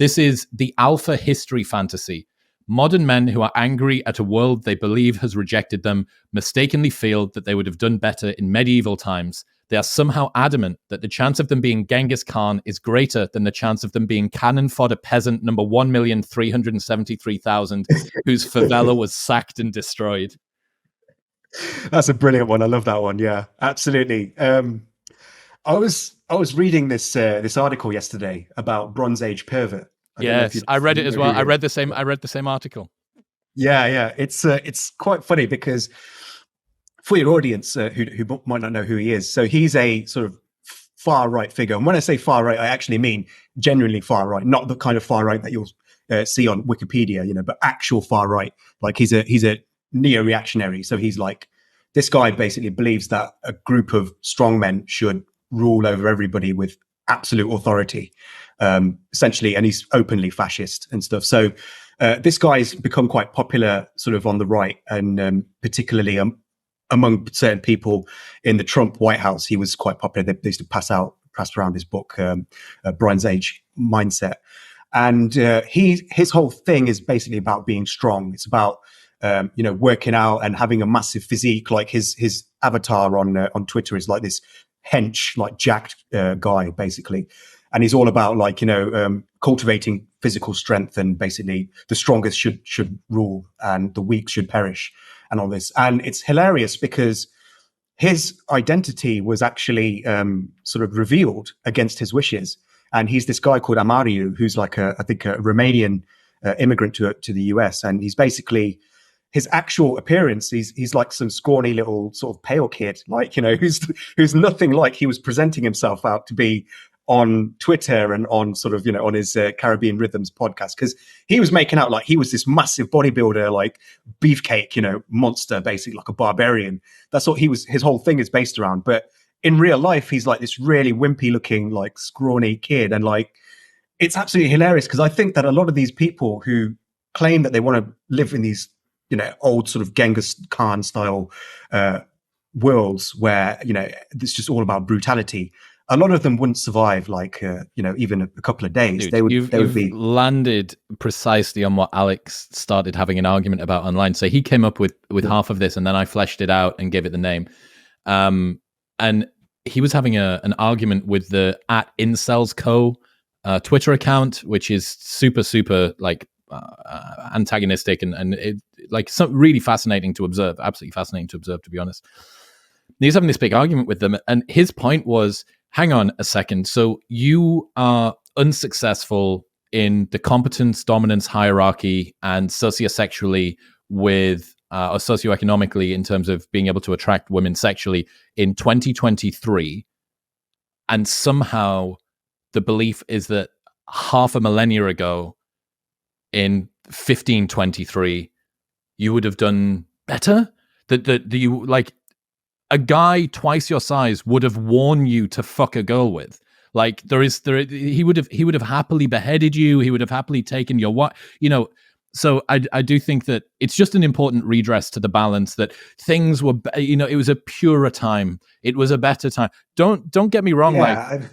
This is the alpha history fantasy. Modern men who are angry at a world they believe has rejected them mistakenly feel that they would have done better in medieval times. They are somehow adamant that the chance of them being Genghis Khan is greater than the chance of them being cannon fodder peasant number 1,373,000, whose favela was sacked and destroyed. That's a brilliant one. I love that one. Yeah, absolutely. I was reading this article yesterday about Bronze Age Pervert. Yes, I read it as well. I read the same article. Yeah. It's quite funny because for your audience who might not know who he is, so he's a sort of far right figure. And when I say far right, I actually mean genuinely far right, not the kind of far right that you'll see on Wikipedia, but actual far right. Like he's a neo-reactionary. So he's like, this guy basically believes that a group of strongmen should rule over everybody with absolute authority, essentially, and he's openly fascist and stuff. So this guy's become quite popular sort of on the right, and particularly among certain people in the Trump White House. He was quite popular. They used to pass around his book, Bronze Age Mindset. And his whole thing is basically about being strong. It's about working out and having a massive physique. Like his avatar on Twitter is like this hench, like jacked guy, basically. And he's all about cultivating physical strength, and basically the strongest should rule and the weak should perish, and all this. And it's hilarious because his identity was actually sort of revealed against his wishes. And he's this guy called Amariu, who's like I think a Romanian immigrant to the US. And he's basically, his actual appearance, he's like some scrawny little sort of pale kid, like, who's nothing like he was presenting himself out to be on Twitter and on sort of, on his Caribbean Rhythms podcast. Because he was making out like he was this massive bodybuilder, like beefcake, monster, basically like a barbarian. That's what his whole thing is based around. But in real life, he's like this really wimpy looking, like scrawny kid. And like, it's absolutely hilarious because I think that a lot of these people who claim that they want to live in these, old sort of Genghis Khan style worlds where, it's just all about brutality. A lot of them wouldn't survive, like, even a couple of days. Dude, you've be landed precisely on what Alex started having an argument about online. So he came up with half of this, and then I fleshed it out and gave it the name. And he was having an argument with the @incelsco Twitter account, which is super like antagonistic and it, like, really fascinating to observe. Absolutely fascinating to observe, to be honest. He was having this big argument with them, and his point was, hang on a second. So you are unsuccessful in the competence dominance hierarchy and sociosexually with or socioeconomically in terms of being able to attract women sexually in 2023. And somehow the belief is that half a millennia ago in 1523, you would have done better. That you, like, a guy twice your size would have worn you to fuck a girl with. Like, he would have happily beheaded you. He would have happily taken your what, So I do think that it's just an important redress to the balance that things were, it was a purer time. It was a better time. Don't get me wrong. Yeah,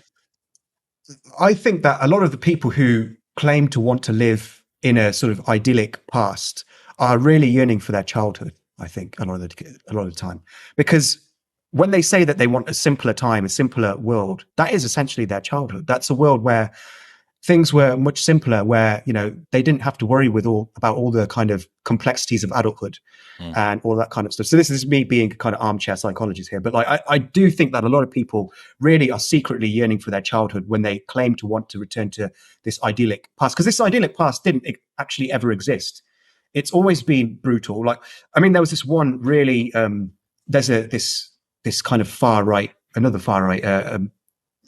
I think that a lot of the people who claim to want to live in a sort of idyllic past are really yearning for their childhood. I think a lot of the time, because when they say that they want a simpler time, a simpler world, that is essentially their childhood. That's a world where things were much simpler, where, they didn't have to worry about all the kind of complexities of adulthood and all that kind of stuff. So this is me being a kind of armchair psychologist here, but like, I do think that a lot of people really are secretly yearning for their childhood when they claim to want to return to this idyllic past, because this idyllic past didn't actually ever exist. It's always been brutal. Like, I mean, there was this one really, there's this kind of another far right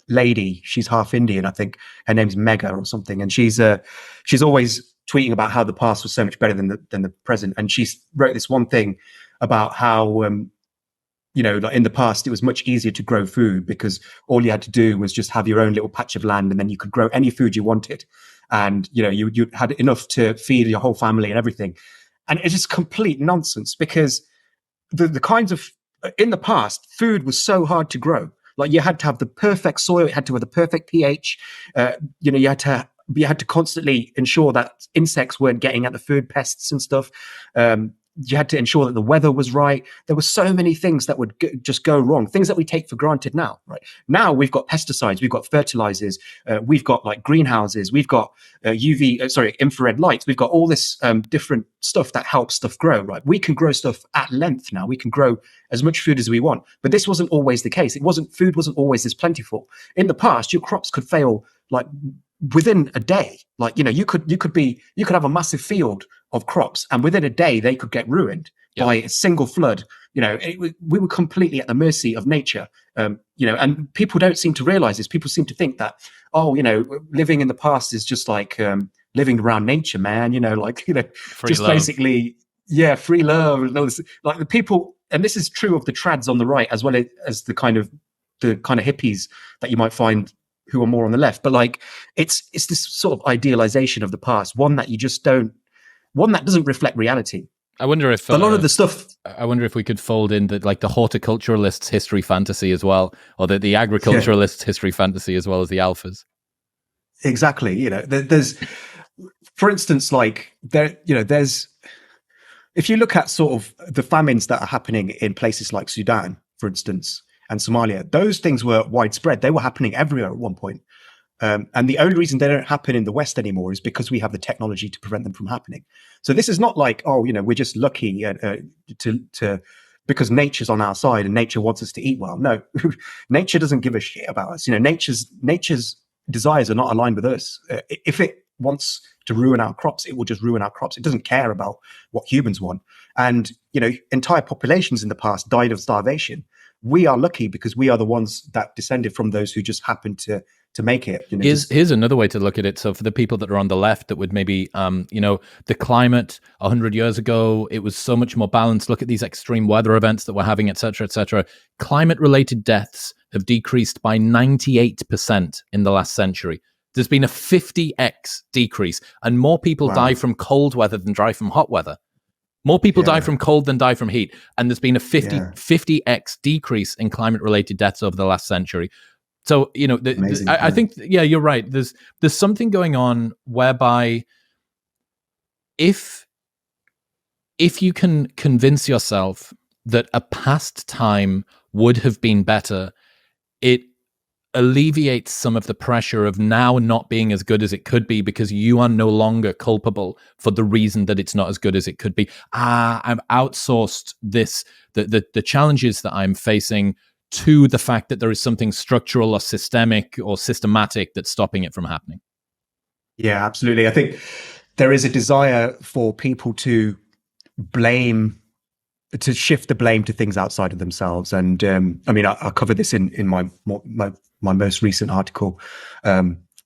lady. She's half Indian, I think. Her name's Mega or something, and she's always tweeting about how the past was so much better than the present. And she wrote this one thing about how like in the past it was much easier to grow food because all you had to do was just have your own little patch of land, and then you could grow any food you wanted, and you had enough to feed your whole family and everything. And it's just complete nonsense, because the kinds of, in the past, food was so hard to grow. Like, you had to have the perfect soil, it had to have the perfect pH. You had to you had to constantly ensure that insects weren't getting at the food, pests and stuff. You had to ensure that the weather was right. There were so many things that would just go wrong, things that we take for granted now, right? Now we've got pesticides, we've got fertilizers, we've got like greenhouses, we've got infrared lights, we've got all this different stuff that helps stuff grow, right? We can grow stuff at length now. We can grow as much food as we want, but this wasn't always the case. Food wasn't always this plentiful. In the past, your crops could fail like within a day. Like, you could have a massive field of crops, and within a day they could get ruined by a single flood. We were completely at the mercy of nature. And people don't seem to realize this. People seem to think that, living in the past is just like living around nature, man. Free just love. Basically, free love and all this. Like the people, and this is true of the trads on the right as well as the kind of hippies that you might find who are more on the left. But like, it's this sort of idealization of the past, one that doesn't reflect reality. I wonder if a lot of the stuff. I wonder if we could fold in the horticulturalist's history fantasy as well, or the agriculturalist's history fantasy as well as the alphas. Exactly. There's, for instance, like there's, if you look at sort of the famines that are happening in places like Sudan, for instance, and Somalia, those things were widespread. They were happening everywhere at one point. And the only reason they don't happen in the West anymore is because we have the technology to prevent them from happening. So this is not like, we're just lucky because nature's on our side and nature wants us to eat well. No, nature doesn't give a shit about us. Nature's desires are not aligned with us. If it wants to ruin our crops, it will just ruin our crops. It doesn't care about what humans want. And, entire populations in the past died of starvation. We are lucky because we are the ones that descended from those who just happened to make it. Here's another way to look at it. So for the people that are on the left that would maybe, the climate 100 years ago, it was so much more balanced. Look at these extreme weather events that we're having, et cetera, et cetera. Climate-related deaths have decreased by 98% in the last century. There's been a 50x decrease, and more people die from cold weather than die from hot weather. More people die from cold than die from heat. And there's been a 50x decrease in climate-related deaths over the last century. So, I think, you're right. There's something going on whereby if you can convince yourself that a past time would have been better, it alleviates some of the pressure of now not being as good as it could be because you are no longer culpable for the reason that it's not as good as it could be. I've outsourced the challenges that I'm facing to the fact that there is something structural or systemic or systematic that's stopping it from happening. Yeah, absolutely. I think there is a desire for people to shift the blame to things outside of themselves. And I covered this in my most recent article,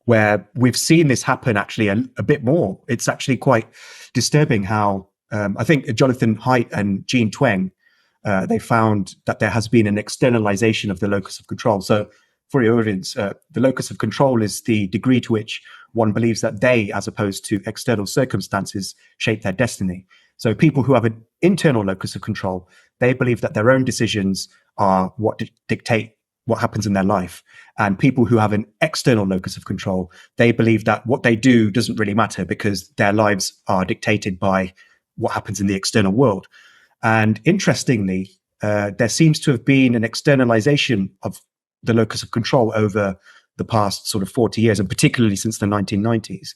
where we've seen this happen actually a bit more. It's actually quite disturbing how I think Jonathan Haidt and Jean Twenge, they found that there has been an externalization of the locus of control. So for your audience, the locus of control is the degree to which one believes that they, as opposed to external circumstances, shape their destiny. So people who have an internal locus of control, they believe that their own decisions are what dictate what happens in their life. And people who have an external locus of control, they believe that what they do doesn't really matter because their lives are dictated by what happens in the external world. And interestingly, there seems to have been an externalization of the locus of control over the past sort of 40 years, and particularly since the 1990s.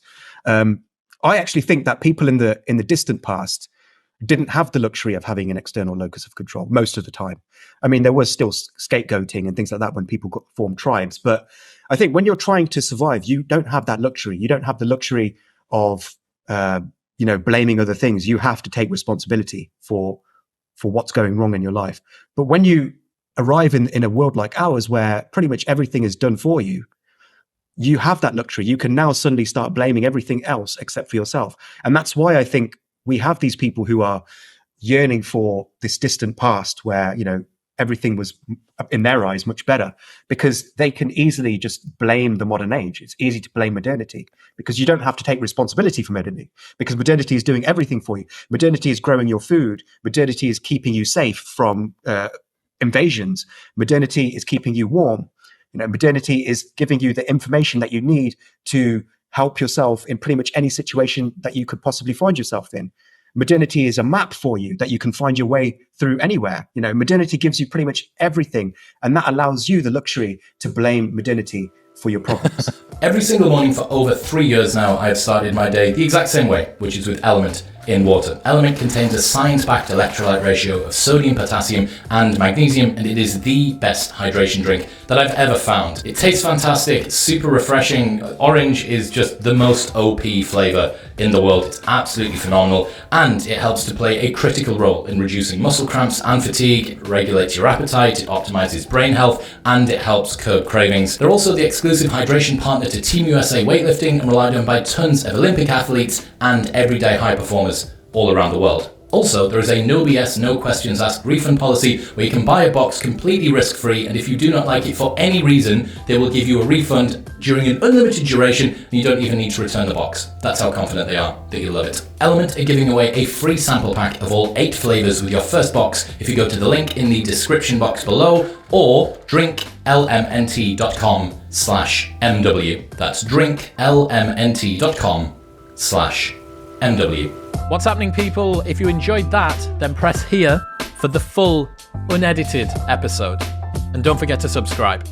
I actually think that people in the distant past didn't have the luxury of having an external locus of control most of the time. I mean, there was still scapegoating and things like that when people formed tribes. But I think when you're trying to survive, you don't have that luxury. You don't have the luxury of, blaming other things. You have to take responsibility for what's going wrong in your life. But when you arrive in a world like ours, where pretty much everything is done for you, you have that luxury. You can now suddenly start blaming everything else except for yourself. And that's why I think we have these people who are yearning for this distant past where, everything was, in their eyes, much better, because they can easily just blame the modern age. It's easy to blame modernity because you don't have to take responsibility for modernity, because modernity is doing everything for you. Modernity is growing your food. Modernity is keeping you safe from invasions. Modernity is keeping you warm. Modernity is giving you the information that you need to help yourself in pretty much any situation that you could possibly find yourself in. Modernity is a map for you that you can find your way through anywhere. You know, modernity gives you pretty much everything, and that allows you the luxury to blame modernity for your problems. Every single morning for over 3 years now, I've started my day the exact same way, which is with Element in water. Element contains a science-backed electrolyte ratio of sodium, potassium, and magnesium, and it is the best hydration drink that I've ever found. It tastes fantastic, it's super refreshing. Orange is just the most OP flavor in the world. It's absolutely phenomenal, and it helps to play a critical role in reducing muscle cramps and fatigue. It regulates your appetite, it optimizes brain health, and it helps curb cravings. They're also the exclusive hydration partner to Team USA weightlifting and relied on by tons of Olympic athletes and everyday high performers all around the world. Also, there is a no BS, no questions asked refund policy where you can buy a box completely risk-free, and if you do not like it for any reason, they will give you a refund during an unlimited duration, and you don't even need to return the box. That's how confident they are that you'll love it. Element are giving away a free sample pack of all 8 flavors with your first box if you go to the link in the description box below, or drinklmnt.com/MW. That's drinklmnt.com/MW. What's happening, people? If you enjoyed that, then press here for the full, unedited episode. And don't forget to subscribe.